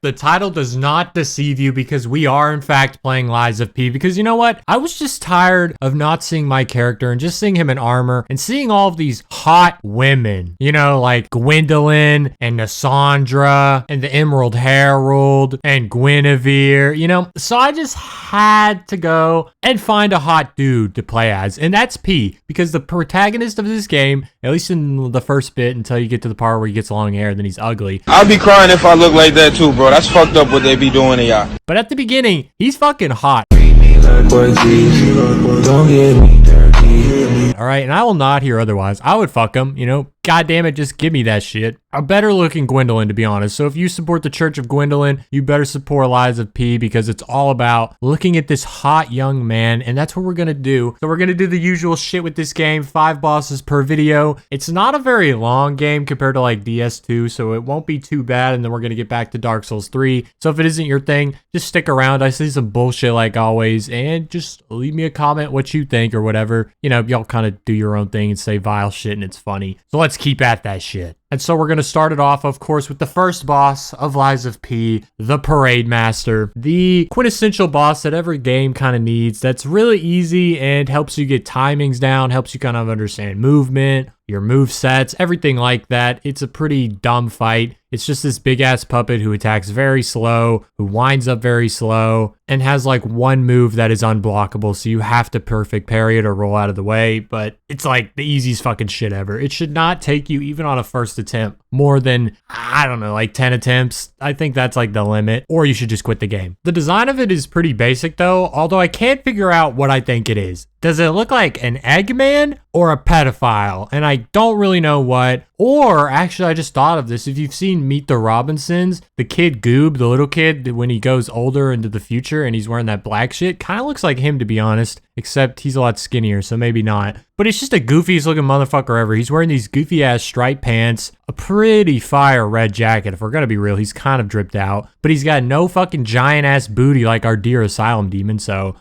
The title does not deceive you because we are in fact playing Lies of P, because you know what? I was just tired of not seeing my character and just seeing him in armor and seeing all of these hot women, you know, like Gwendolyn and Cassandra and the Emerald Herald and Guinevere, you know? So I just had to go and find a hot dude to play as, and that's P, because the protagonist of this game, at least in the first bit until you get to the part where he gets long hair, then he's ugly. I'll be crying if I look like that too, bro. That's fucked up what they be doing to y'all. But at the beginning, he's fucking hot. Alright, and I will not hear otherwise. I would fuck him, you know? God damn it, just give me that shit. A better looking Gwendolyn, to be honest. So if you support the Church of Gwendolyn, you better support Lies of P, because it's all about looking at this hot young man, and that's what we're gonna do. So we're gonna do the usual shit with this game, 5 bosses per video. It's not a very long game compared to like DS2, so it won't be too bad, and then we're gonna get back to Dark Souls 3. So if it isn't your thing, just stick around. I see some bullshit like always, and just leave me a comment what you think or whatever. You know, y'all kind of do your own thing and say vile shit, and it's funny. So let's keep at that shit. And so we're going to start it off, of course, with the first boss of Lies of P, the Parade Master. The quintessential boss that every game kind of needs, that's really easy and helps you get timings down, helps you kind of understand movement, your move sets, everything like that. It's a pretty dumb fight. It's just this big ass puppet who attacks very slow, who winds up very slow, and has like one move that is unblockable, so you have to perfect parry it or roll out of the way, but it's like the easiest fucking shit ever. It should not take you, even on a first attempt, more than, I don't know, like 10 attempts. I think that's like the limit, or you should just quit the game. The design of it is pretty basic though, although I can't figure out what I think it is. Does it look like an Eggman or a pedophile? And I don't really know what. Or actually, I just thought of this. If you've seen Meet the Robinsons, the kid Goob, the little kid, when he goes older into the future and he's wearing that black shit, kind of looks like him, to be honest, except he's a lot skinnier, so maybe not. But it's just the goofiest looking motherfucker ever. He's wearing these goofy ass striped pants, a pretty fire red jacket. If we're gonna be real, he's kind of dripped out, but he's got no fucking giant ass booty like our dear Asylum Demon, so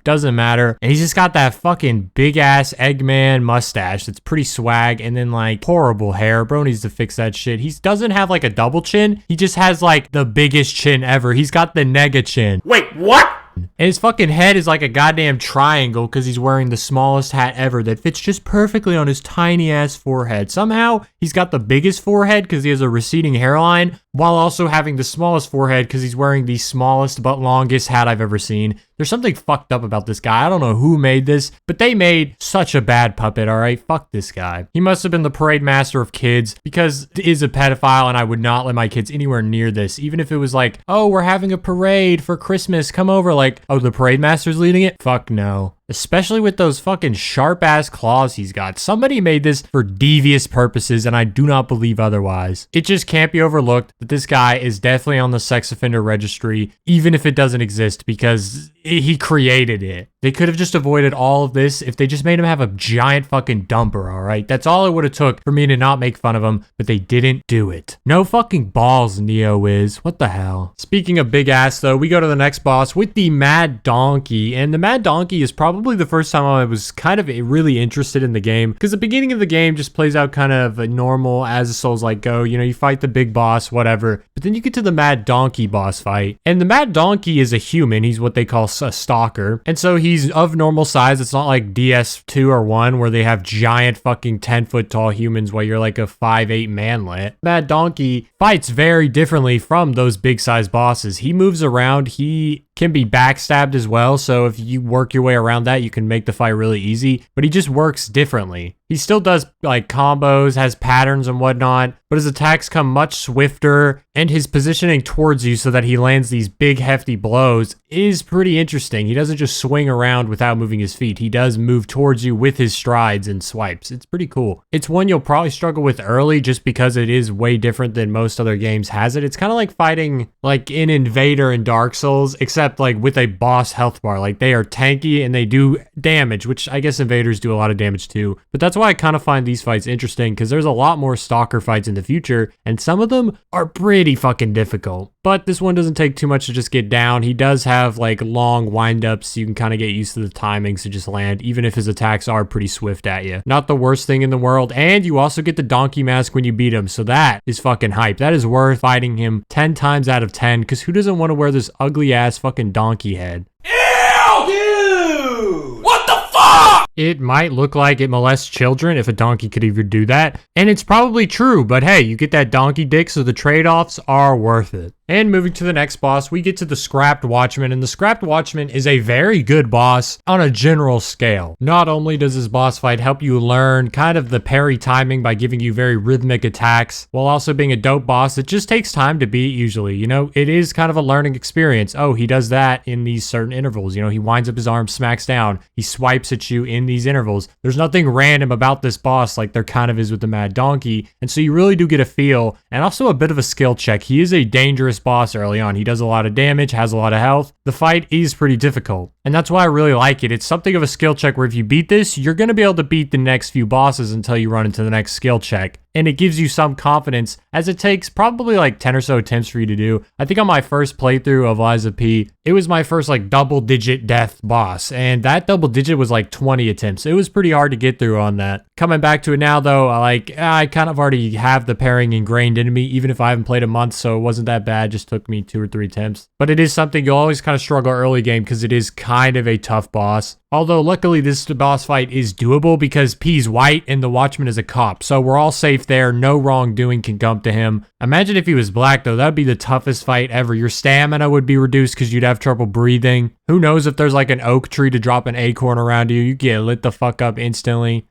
doesn't matter. And he's just got that fucking big ass Eggman mustache that's pretty swag, and then like horrible hair. Bro needs to fix that shit. He doesn't have like a double chin. He just has like the biggest chin ever. He's got the nega chin. Wait, what? And his fucking head is like a goddamn triangle because he's wearing the smallest hat ever that fits just perfectly on his tiny ass forehead. Somehow he's got the biggest forehead because he has a receding hairline, while also having the smallest forehead because he's wearing the smallest but longest hat I've ever seen. There's something fucked up about this guy. I don't know who made this, but they made such a bad puppet, alright? Fuck this guy. He must have been the parade master of kids, because he is a pedophile and I would not let my kids anywhere near this. Even if it was like, oh, we're having a parade for Christmas, come over. Like, oh, the parade master's leading it? Fuck no. Especially with those fucking sharp ass claws he's got. Somebody made this for devious purposes, and I do not believe otherwise. It just can't be overlooked that this guy is definitely on the sex offender registry, even if it doesn't exist, because he created it. They could have just avoided all of this if they just made him have a giant fucking dumper, alright? That's all it would have took for me to not make fun of him, but they didn't do it. No fucking balls, Neo is. What the hell? Speaking of big ass though, we go to the next boss with the Mad Donkey, and the Mad Donkey is probably the first time I was kind of really interested in the game, because the beginning of the game just plays out kind of normal as the Souls-like go. You know, you fight the big boss, whatever, but then you get to the Mad Donkey boss fight, and the Mad Donkey is a human. He's what they call a stalker, and so he's of normal size. It's not like DS2 or 1 where they have giant fucking 10-foot tall humans while you're like a 5'8" manlet. Mad Donkey fights very differently from those big size bosses. He moves around. He can be backstabbed as well, so if you work your way around that, you can make the fight really easy, but he just works differently. He still does like combos, has patterns and whatnot, but his attacks come much swifter, and his positioning towards you so that he lands these big hefty blows is pretty interesting. He doesn't just swing around without moving his feet. He does move towards you with his strides and swipes. It's pretty cool. It's one you'll probably struggle with early just because it is way different than most other games has it. It's kind of like fighting like an Invader in Dark Souls, except like with a boss health bar. Like they are tanky and they do damage, which I guess Invaders do a lot of damage too, but that's why I kind of find these fights interesting, because there's a lot more stalker fights in the future, and some of them are pretty fucking difficult. but this one doesn't take too much to just get down. He does have like long windups, so you can kind of get used to the timings to just land, even if his attacks are pretty swift at you. Not the worst thing in the world, and you also get the donkey mask when you beat him, so that is fucking hype. That is worth fighting him 10 times out of 10, because who doesn't want to wear this ugly ass fucking donkey head? Ew! Dude! What the fuck? It might look like it molests children if a donkey could even do that, and it's probably true, but hey, you get that donkey dick, so the trade-offs are worth it. And moving to the next boss, we get to the Scrapped Watchman, and the Scrapped Watchman is a very good boss on a general scale. Not only does this boss fight help you learn kind of the parry timing by giving you very rhythmic attacks, while also being a dope boss, it just takes time to beat usually. You know, it is kind of a learning experience. Oh, he does that in these certain intervals. You know, he winds up his arm, smacks down, he swipes at you in these intervals. There's nothing random about this boss like there kind of is with the Mad Donkey, and so you really do get a feel, and also a bit of a skill check. He is a dangerous boss early on. He does a lot of damage, has a lot of health. The fight is pretty difficult, and that's why I really like it. It's something of a skill check where if you beat this, you're going to be able to beat the next few bosses until you run into the next skill check. And it gives you some confidence, as it takes probably like 10 or so attempts for you to do. I think on my first playthrough of Lies of P, it was my first like double-digit death boss, and that double digit was like 20 attempts. It was pretty hard to get through on that. Coming back to it now though, I kind of already have the pairing ingrained into me, even if I haven't played a month, so it wasn't that bad. It just took me 2 or 3 attempts. But it is something you'll always kind of struggle early game because it is kind of a tough boss. Although luckily this boss fight is doable because P's white and the Watchman is a cop, so we're all safe there. No wrongdoing can come to him. Imagine if he was black though, that'd be the toughest fight ever. Your stamina would be reduced because you'd have trouble breathing. Who knows if there's like an oak tree to drop an acorn around you, you get lit the fuck up instantly.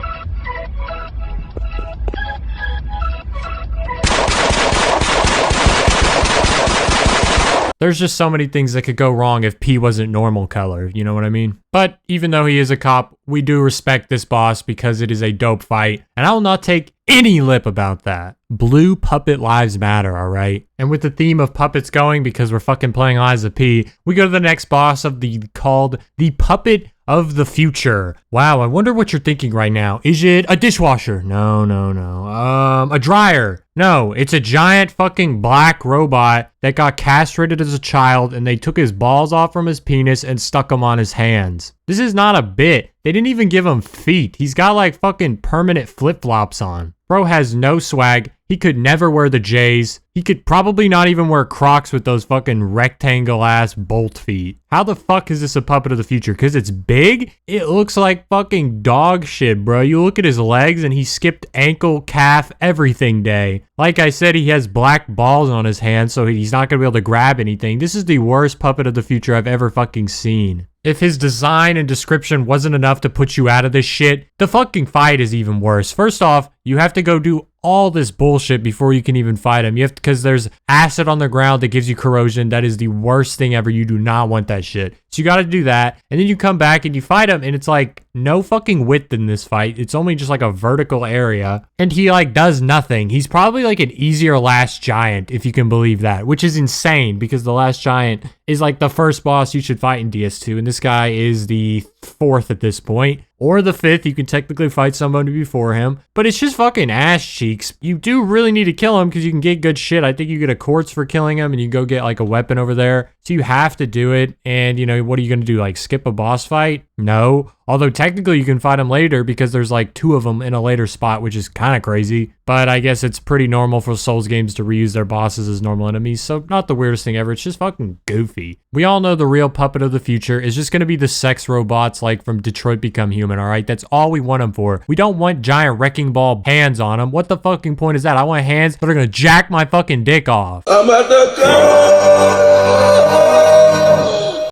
There's just so many things that could go wrong if P wasn't normal color, you know what I mean? But even though he is a cop, we do respect this boss because it is a dope fight, and I will not take any lip about that. Blue puppet lives matter, alright? And with the theme of puppets going, because we're fucking playing Lies of P, we go to the next boss called the Puppet of the Future. Wow, I wonder what you're thinking right now. Is it a dishwasher? No. A dryer? No, it's a giant fucking black robot that got castrated as a child, and they took his balls off from his penis and stuck them on his hands. This is not a bit. They didn't even give him feet. He's got like fucking permanent flip-flops on. Bro has no swag. He could never wear the J's. He could probably not even wear Crocs with those fucking rectangle-ass bolt feet. How the fuck is this a puppet of the future? Because it's big? It looks like fucking dog shit, bro. You look at his legs and he skipped ankle, calf, everything day. Like I said, he has black balls on his hands, so he's not going to be able to grab anything. This is the worst puppet of the future I've ever fucking seen. If his design and description wasn't enough to put you out of this shit, the fucking fight is even worse. First off, you have to go do all this bullshit before you can even fight him. You have to, because there's acid on the ground that gives you corrosion. That is the worst thing ever. You do not want that shit. So you got to do that. And then you come back and you fight him, and it's like no fucking width in this fight. It's only just like a vertical area. And he like does nothing. He's probably like an easier Last Giant, if you can believe that, which is insane because the Last Giant is like the first boss you should fight in DS2. And this guy is the 4th at this point. Or the 5th, you can technically fight somebody before him. But it's just fucking ass cheeks. You do really need to kill him because you can get good shit. I think you get a quartz for killing him and you go get like a weapon over there. So you have to do it. And you know, what are you going to do? Like skip a boss fight? No. Although technically you can fight him later because there's like 2 of them in a later spot, which is kind of crazy. But I guess it's pretty normal for Souls games to reuse their bosses as normal enemies. So not the weirdest thing ever. It's just fucking goofy. We all know the real puppet of the future is just going to be the sex robots like from Detroit Become Human, alright? That's all we want them for. We don't want giant wrecking ball hands on them. What the fucking point is that? I want hands that are going to jack my fucking dick off. I'm at the go!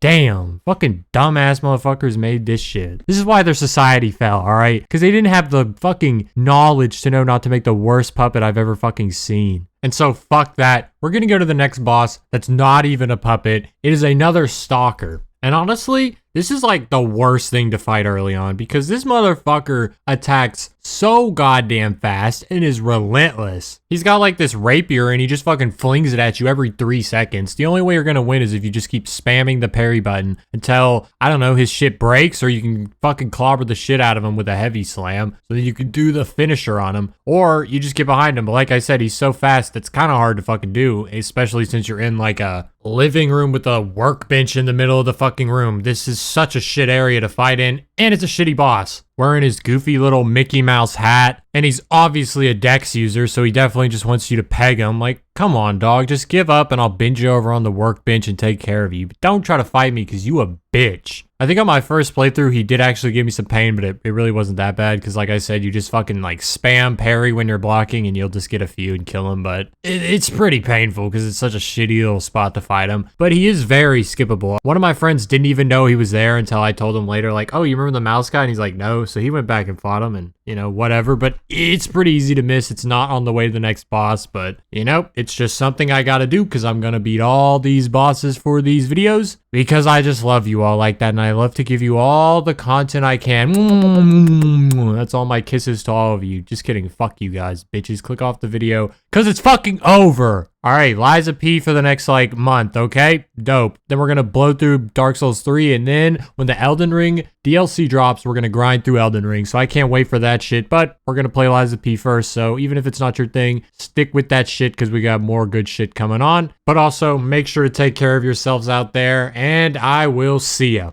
Damn. Fucking dumbass motherfuckers made this shit. This is why their society fell, alright? Because they didn't have the fucking knowledge to know not to make the worst puppet I've ever fucking seen. And so fuck that. We're gonna go to the next boss that's not even a puppet. It is another stalker. And honestly, This is like the worst thing to fight early on because this motherfucker attacks so goddamn fast and is relentless. He's got like this rapier and he just fucking flings it at you every 3 seconds. The only way you're gonna win is if you just keep spamming the parry button until, I don't know, his shit breaks, or you can fucking clobber the shit out of him with a heavy slam so that you can do the finisher on him, or you just get behind him. But like I said, he's so fast it's kind of hard to fucking do, especially since you're in like a living room with a workbench in the middle of the fucking room. This is such a shit area to fight in, and it's a shitty boss. Wearing his goofy little Mickey Mouse hat, and he's obviously a Dex user, so he definitely just wants you to peg him. Like, come on, dog, just give up and I'll binge you over on the workbench and take care of you. But don't try to fight me because you a bitch. I think on my first playthrough, he did actually give me some pain, but it really wasn't that bad because, like I said, you just fucking like spam parry when you're blocking and you'll just get a few and kill him. But it's pretty painful because it's such a shitty little spot to fight him. But he is very skippable. One of my friends didn't even know he was there until I told him later, like, oh, you remember the mouse guy? And he's like, no. So he went back and fought him and, you know, whatever. But it's pretty easy to miss. It's not on the way to the next boss, but, you know, it's just something I gotta do because I'm gonna beat all these bosses for these videos because I just love you all like that and I love to give you all the content I can. That's all my kisses to all of you. Just kidding. Fuck you guys, bitches. Click off the video because it's fucking over. All right, Liza P for the next like month, okay? Dope. Then we're gonna blow through Dark Souls 3, and then when the Elden Ring DLC drops, we're gonna grind through Elden Ring. So I can't wait for that shit, but we're gonna play Liza P first. So even if it's not your thing, stick with that shit because we got more good shit coming on. But also make sure to take care of yourselves out there, and I will see ya.